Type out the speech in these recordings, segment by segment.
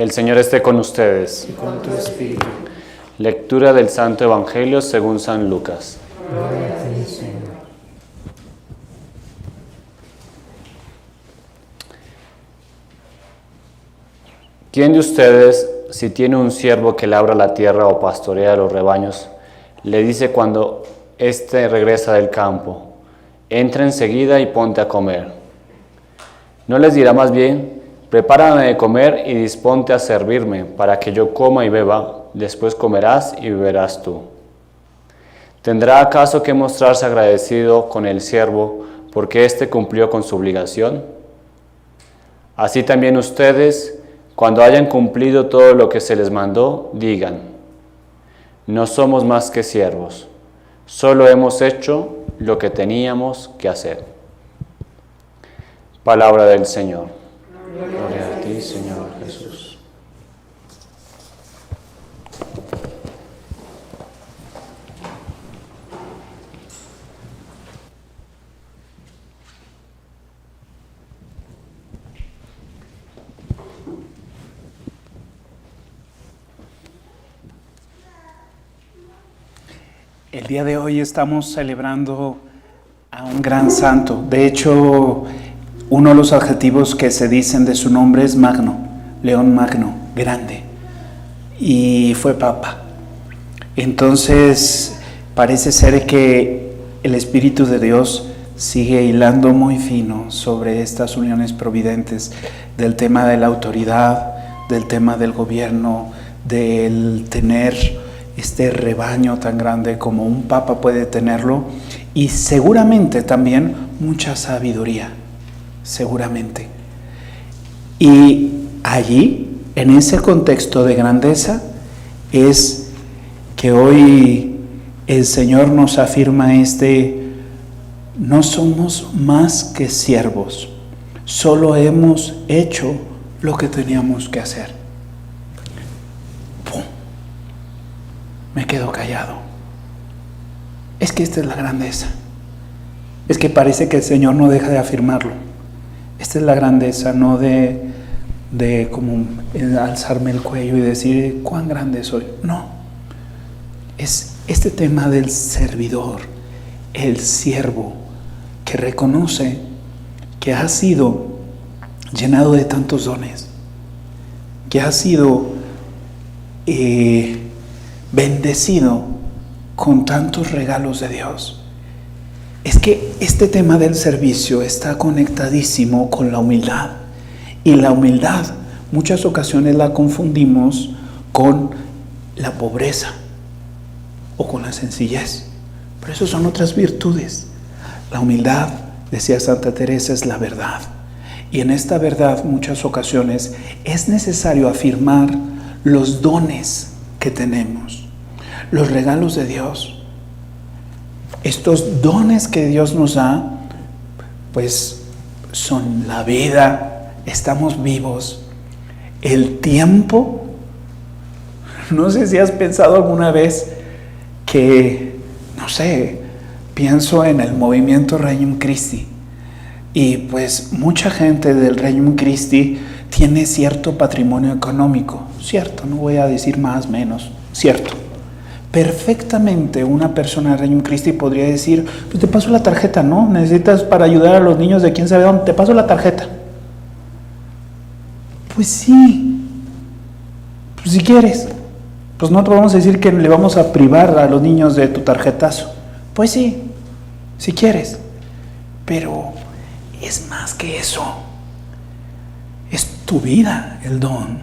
El Señor esté con ustedes. Y con tu espíritu. Lectura del Santo Evangelio según San Lucas. Gloria a ti, Señor. ¿Quién de ustedes, si tiene un siervo que labra la tierra o pastorea los rebaños, le dice cuando éste regresa del campo, entra enseguida y ponte a comer? ¿No les dirá más bien, prepárame de comer y disponte a servirme, para que yo coma y beba, después comerás y beberás tú? ¿Tendrá acaso que mostrarse agradecido con el siervo porque éste cumplió con su obligación? Así también ustedes, cuando hayan cumplido todo lo que se les mandó, digan, no somos más que siervos, solo hemos hecho lo que teníamos que hacer. Palabra del Señor. Gloria a ti, Señor Jesús. El día de hoy estamos celebrando a un gran santo. De hecho, uno de los adjetivos que se dicen de su nombre es Magno, León Magno, grande. Y fue papa. Entonces, parece ser que el Espíritu de Dios sigue hilando muy fino sobre estas uniones providentes del tema de la autoridad, del tema del gobierno, del tener este rebaño tan grande como un papa puede tenerlo, y seguramente también mucha sabiduría, seguramente. Y allí, en ese contexto de grandeza, es que hoy el Señor nos afirma no somos más que siervos, solo hemos hecho lo que teníamos que hacer. ¡Pum! Me quedo callado. Es que esta es la grandeza. Es que parece que el Señor no deja de afirmarlo. Esta es la grandeza, no de como alzarme el cuello y decir cuán grande soy. No. Es este tema del servidor, el siervo, que reconoce que ha sido llenado de tantos dones, que ha sido bendecido con tantos regalos de Dios. Es que este tema del servicio está conectadísimo con la humildad, y la humildad muchas ocasiones la confundimos con la pobreza o con la sencillez, pero eso son otras virtudes. La humildad, decía Santa Teresa, es la verdad, y en esta verdad muchas ocasiones es necesario afirmar los dones que tenemos, los regalos de Dios. Estos dones que Dios nos da, pues son la vida, estamos vivos, el tiempo. No sé si has pensado alguna vez que, no sé, pienso en el movimiento Regnum Christi, y pues mucha gente del Regnum Christi tiene cierto patrimonio económico, cierto, no voy a decir más, menos, cierto. Perfectamente una persona de Regnum Christi podría decir, pues te paso la tarjeta, ¿no? Necesitas para ayudar a los niños de quién sabe dónde, te paso la tarjeta. Pues sí, pues si quieres, pues no te vamos a decir que le vamos a privar a los niños de tu tarjetazo. Pues sí, si quieres, pero es más que eso. Es tu vida el don,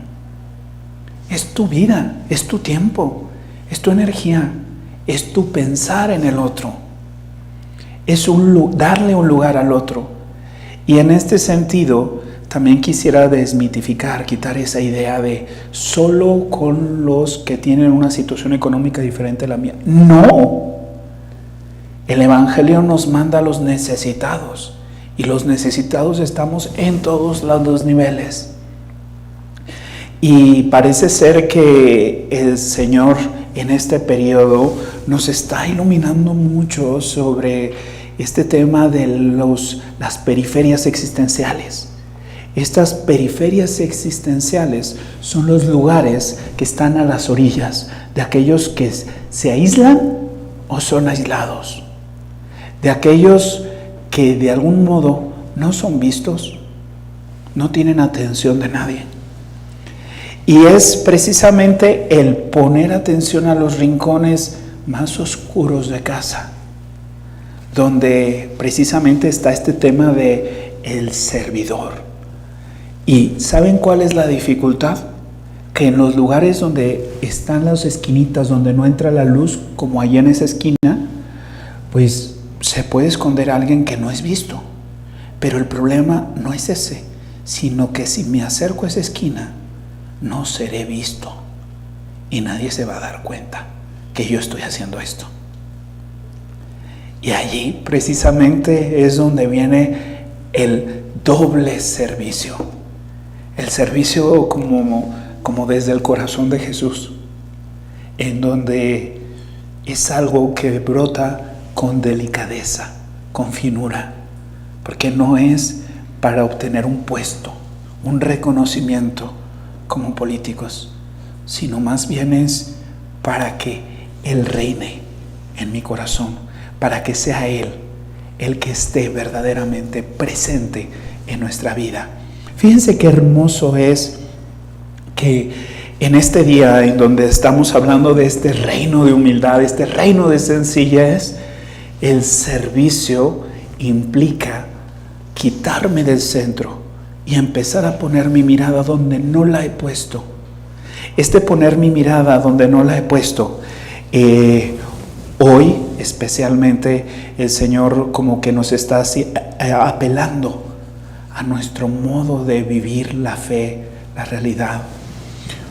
es tu vida, es tu tiempo, es tu energía, es tu pensar en el otro, es darle un lugar al otro. Y en este sentido también quisiera desmitificar, quitar esa idea de solo con los que tienen una situación económica diferente a la mía. No, el Evangelio nos manda a los necesitados, y los necesitados estamos en todos los niveles. Y parece ser que el Señor en este periodo nos está iluminando mucho sobre este tema de las periferias existenciales. Estas periferias existenciales son los lugares que están a las orillas de aquellos que se aíslan o son aislados, de aquellos que de algún modo no son vistos, no tienen atención de nadie. Y es precisamente el poner atención a los rincones más oscuros de casa, donde precisamente está este tema de el servidor. ¿Y saben cuál es la dificultad? Que en los lugares donde están las esquinitas, donde no entra la luz, como allá en esa esquina, pues se puede esconder a alguien que no es visto. Pero el problema no es ese, sino que si me acerco a esa esquina, no seré visto y nadie se va a dar cuenta que yo estoy haciendo esto. Y allí precisamente es donde viene el doble servicio. El servicio como desde el corazón de Jesús, en donde es algo que brota con delicadeza, con finura, porque no es para obtener un puesto, un reconocimiento como políticos, sino más bien es para que Él reine en mi corazón, para que sea Él el que esté verdaderamente presente en nuestra vida. Fíjense qué hermoso es que en este día en donde estamos hablando de este reino de humildad, este reino de sencillez, el servicio implica quitarme del centro y empezar a poner mi mirada donde no la he puesto. Este poner mi mirada donde no la he puesto, hoy especialmente el Señor como que nos está apelando a nuestro modo de vivir la fe, la realidad.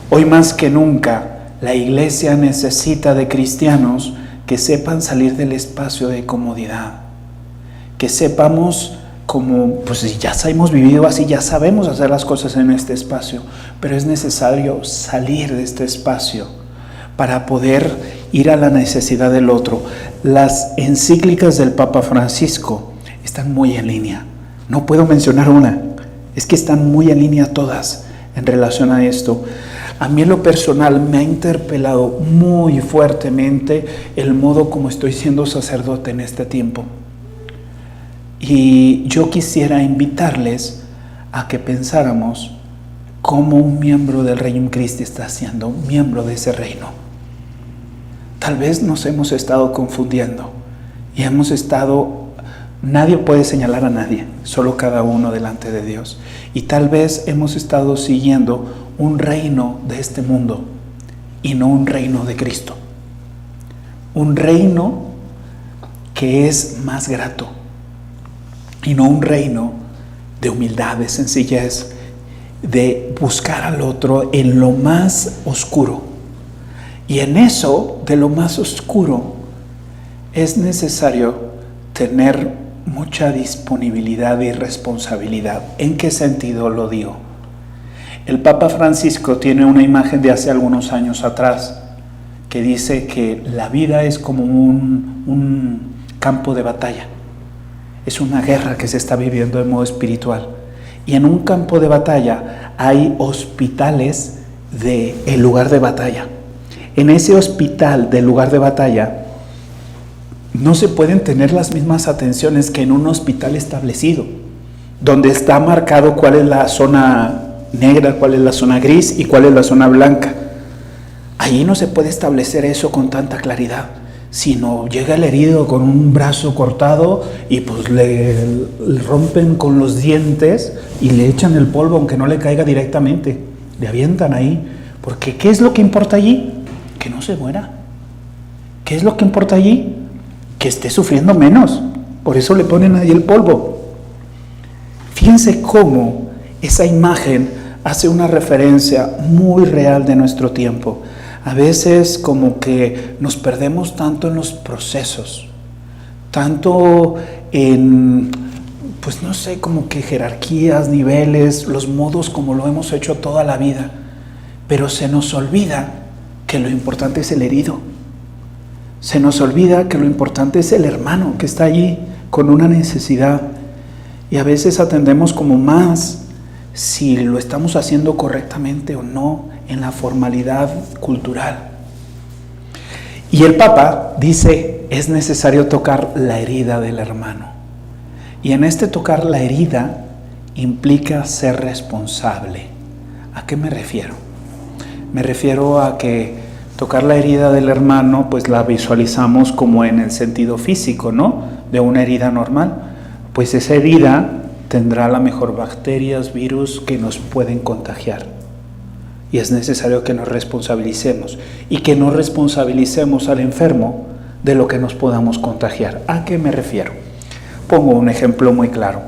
Hoy más que nunca, la iglesia necesita de cristianos que sepan salir del espacio de comodidad, que sepamos como, pues ya hemos vivido así, ya sabemos hacer las cosas en este espacio, pero es necesario salir de este espacio para poder ir a la necesidad del otro. Las encíclicas del Papa Francisco están muy en línea. No puedo mencionar una, es que están muy en línea todas en relación a esto. A mí en lo personal me ha interpelado muy fuertemente el modo como estoy siendo sacerdote en este tiempo. Y yo quisiera invitarles a que pensáramos cómo un miembro del Regnum Christi está siendo miembro de ese reino. Tal vez nos hemos estado confundiendo y nadie puede señalar a nadie, solo cada uno delante de Dios. Y tal vez hemos estado siguiendo un reino de este mundo y no un reino de Cristo. Un reino que es más grato y no un reino de humildad, de sencillez, de buscar al otro en lo más oscuro. Y en eso, de lo más oscuro, es necesario tener mucha disponibilidad y responsabilidad. ¿En qué sentido lo digo? El Papa Francisco tiene una imagen de hace algunos años atrás que dice que la vida es como un campo de batalla. Es una guerra que se está viviendo de modo espiritual. Y en un campo de batalla hay hospitales del lugar de batalla. En ese hospital del lugar de batalla no se pueden tener las mismas atenciones que en un hospital establecido, donde está marcado cuál es la zona negra, cuál es la zona gris y cuál es la zona blanca. Ahí no se puede establecer eso con tanta claridad, sino llega el herido con un brazo cortado y pues le rompen con los dientes y le echan el polvo aunque no le caiga directamente, le avientan ahí, porque ¿qué es lo que importa allí? Que no se muera. ¿Qué es lo que importa allí? Que esté sufriendo menos. Por eso le ponen ahí el polvo. Fíjense cómo esa imagen hace una referencia muy real de nuestro tiempo. A veces como que nos perdemos tanto en los procesos, tanto en, pues no sé, como que jerarquías, niveles, los modos como lo hemos hecho toda la vida, pero se nos olvida que lo importante es el herido. Se nos olvida que lo importante es el hermano que está allí con una necesidad. Y a veces atendemos como más si lo estamos haciendo correctamente o no en la formalidad cultural. Y el Papa dice, es necesario tocar la herida del hermano. Y en este tocar la herida implica ser responsable. ¿A qué me refiero? Me refiero a que tocar la herida del hermano, pues la visualizamos como en el sentido físico, ¿no? De una herida normal. Pues esa herida tendrá a lo mejor bacterias, virus que nos pueden contagiar. Y es necesario que nos responsabilicemos y que no responsabilicemos al enfermo de lo que nos podamos contagiar. ¿A qué me refiero? Pongo un ejemplo muy claro.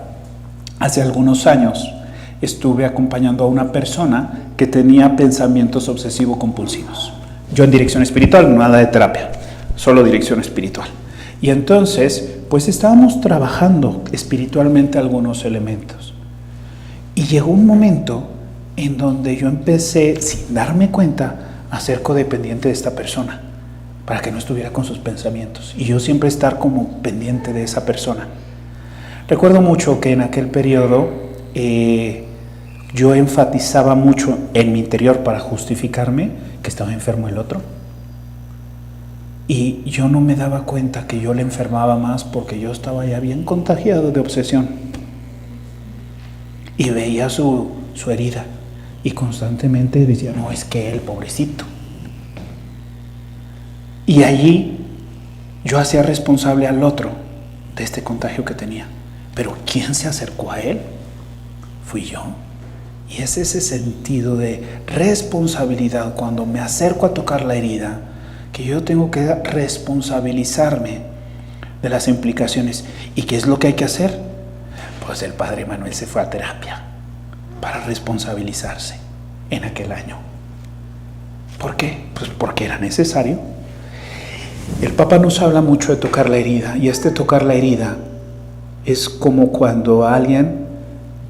Hace algunos años estuve acompañando a una persona que tenía pensamientos obsesivo-compulsivos. Yo en dirección espiritual, nada de terapia, solo dirección espiritual. Y entonces, pues estábamos trabajando espiritualmente algunos elementos. Y llegó un momento en donde yo empecé, sin darme cuenta, a ser codependiente de esta persona, para que no estuviera con sus pensamientos. Y yo siempre estar como pendiente de esa persona. Recuerdo mucho que en aquel periodo yo enfatizaba mucho en mi interior para justificarme que estaba enfermo el otro. Y yo no me daba cuenta que yo le enfermaba más porque yo estaba ya bien contagiado de obsesión. Y veía su herida. Y constantemente decía, no, es que él, pobrecito. Y allí yo hacía responsable al otro de este contagio que tenía. Pero ¿quién se acercó a él? Fui yo. Y es ese sentido de responsabilidad cuando me acerco a tocar la herida, que yo tengo que responsabilizarme de las implicaciones. ¿Y qué es lo que hay que hacer? Pues el padre Manuel se fue a terapia para responsabilizarse en aquel año. ¿Por qué? Pues porque era necesario. El Papa nos habla mucho de tocar la herida, y este tocar la herida es como cuando alguien,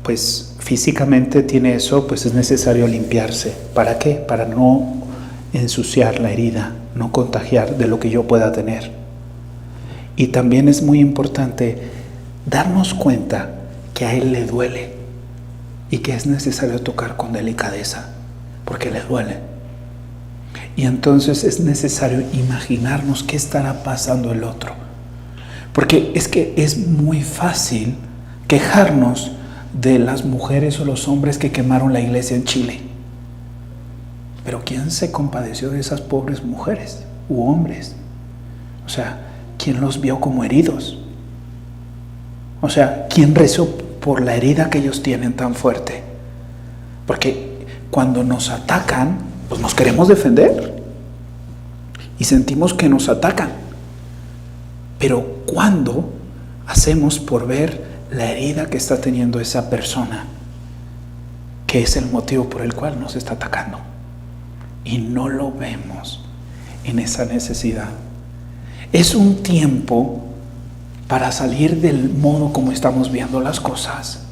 pues físicamente tiene eso, pues es necesario limpiarse. ¿Para qué? Para no ensuciar la herida, no contagiar de lo que yo pueda tener. Y también es muy importante darnos cuenta que a él le duele y que es necesario tocar con delicadeza, porque le duele. Y entonces es necesario imaginarnos qué estará pasando el otro. Porque es que es muy fácil quejarnos de las mujeres o los hombres que quemaron la iglesia en Chile. Pero ¿quién se compadeció de esas pobres mujeres u hombres? O sea, ¿quién los vio como heridos? O sea, ¿quién rezó por la herida que ellos tienen tan fuerte? Porque cuando nos atacan, pues nos queremos defender y sentimos que nos atacan. Pero ¿cuándo hacemos por ver la herida que está teniendo esa persona, que es el motivo por el cual nos está atacando? Y no lo vemos en esa necesidad. Es un tiempo para salir del modo como estamos viendo las cosas,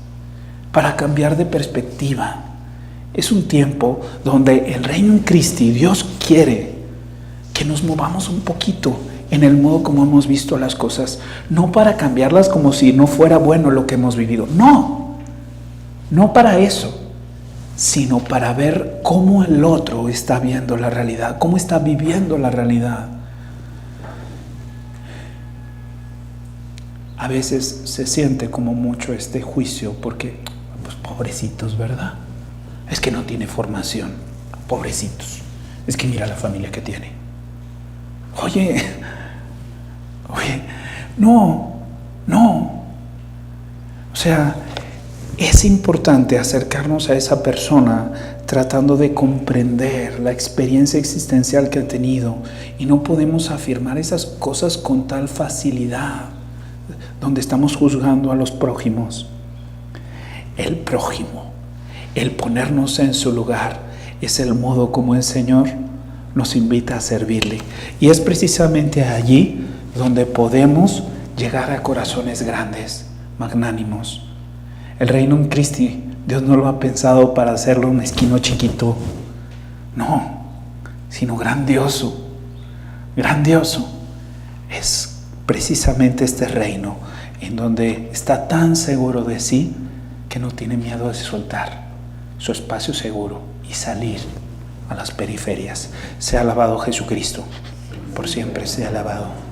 para cambiar de perspectiva. Es un tiempo donde el reino en Cristo, Dios quiere que nos movamos un poquito en el modo como hemos visto las cosas, no para cambiarlas como si no fuera bueno lo que hemos vivido, no para eso, sino para ver cómo el otro está viendo la realidad, cómo está viviendo la realidad. A veces se siente como mucho este juicio porque, pues pobrecitos, ¿verdad? Es que no tiene formación, pobrecitos. Es que mira la familia que tiene. Oye, no. O sea, es importante acercarnos a esa persona tratando de comprender la experiencia existencial que ha tenido, y no podemos afirmar esas cosas con tal facilidad, donde estamos juzgando a los prójimos. El prójimo, el ponernos en su lugar, es el modo como el Señor nos invita a servirle. Y es precisamente allí donde podemos llegar a corazones grandes, magnánimos. El reino en Cristo, Dios no lo ha pensado para hacerlo un mezquino chiquito, no, sino grandioso. Grandioso es precisamente este reino en donde está tan seguro de sí que no tiene miedo de soltar, su espacio seguro y salir a las periferias. Sea alabado Jesucristo, por siempre sea alabado.